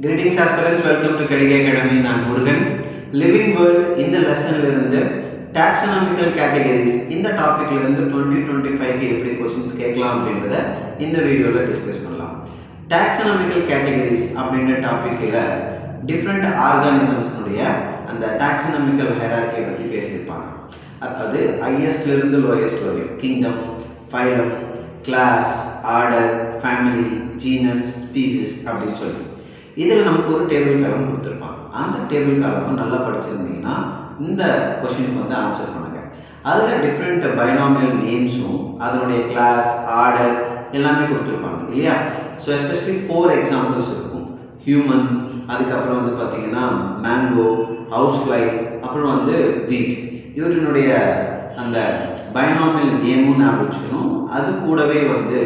Greetings aspirants, welcome to Kedigai Academy. நான் Murugan. Living World இந்த லெசன்ல இருந்து taxonomical categories இந்த டாபிக்ல இருந்து 2025க்கு எப்படி क्वेश्चंस கேட்கலாம் அப்படின்றத இந்த வீடியோல டிஸ்கஸ் பண்ணலாம். Taxonomical categories அப்படின்ற டாபிக்ல different organisms உடைய அந்த taxonomical hierarchy பத்தி பேசியிருப்பாங்க. அதாவது highest ல இருந்து lowest வரையும் kingdom, phylum, class, order, family, genus, species அப்படின்னு சொல்லி இதில் நமக்கு ஒரு டேபிள் காலம் கொடுத்துருப்பாங்க. அந்த டேபிள் காலம் நல்லா படிச்சிருந்தீங்கன்னா இந்த கொஷினுக்கு வந்து ஆன்சர் பண்ணுங்கள். அதில் டிஃப்ரெண்ட் பைனாமியல் நேம்ஸும் அதனுடைய கிளாஸ் ஆர்டர் எல்லாமே கொடுத்துருப்பாங்க இல்லையா. ஸோ எஸ்பெஷலி 4 எக்ஸாம்பிள்ஸ் இருக்கும். ஹியூமன், அதுக்கப்புறம் வந்து பார்த்திங்கன்னா மேங்கோ, ஹவுஸ் ஃப்ளை, அப்புறம் வந்து வீட். இவற்றினுடைய அந்த பைனாமியல் நேமும் ஞாபகம் வச்சுக்கணும். அது கூடவே வந்து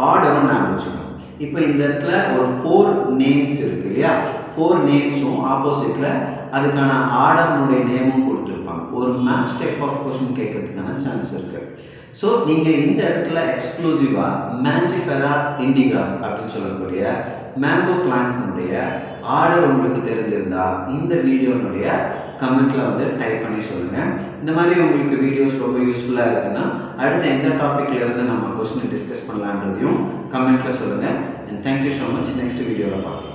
ஆர்டரும் ஞாபகம் வச்சுக்கணும். இப்போ இந்த இடத்துல ஒரு 4 நேம்ஸ் இருக்குது இல்லையா. 4 நேம்ஸும் ஆப்போசிட்டில் அதுக்கான ஆர்டர்னுடைய நேமும் கொடுத்துருப்பாங்க. ஒரு மேட்ச் டைப் ஆஃப் கொஸ்டின் கேட்கறதுக்கான சான்ஸ் இருக்குது. ஸோ நீங்கள் இந்த இடத்துல எக்ஸ்க்ளூசிவாக மேஞ்சிஃபெரா இண்டிகா அப்படின்னு சொல்லக்கூடிய மேங்கோ பிளான்ட்னுடைய ஆர்டர் உங்களுக்கு தெரிஞ்சிருந்தால் இந்த வீடியோனுடைய கமெண்ட்டில் வந்து டைப் பண்ணி சொல்லுங்கள். இந்த மாதிரி உங்களுக்கு வீடியோஸ் ரொம்ப யூஸ்ஃபுல்லாக இருக்குன்னா அடுத்த எந்த டாப்பிக்கில் இருந்து நம்ம கொஸ்டினை டிஸ்கஸ் பண்ணலான்றதையும் கமெண்ட்டில் சொல்லுங்கள். And thank you so much. Next வீடியோவில் பார்க்கலாம்.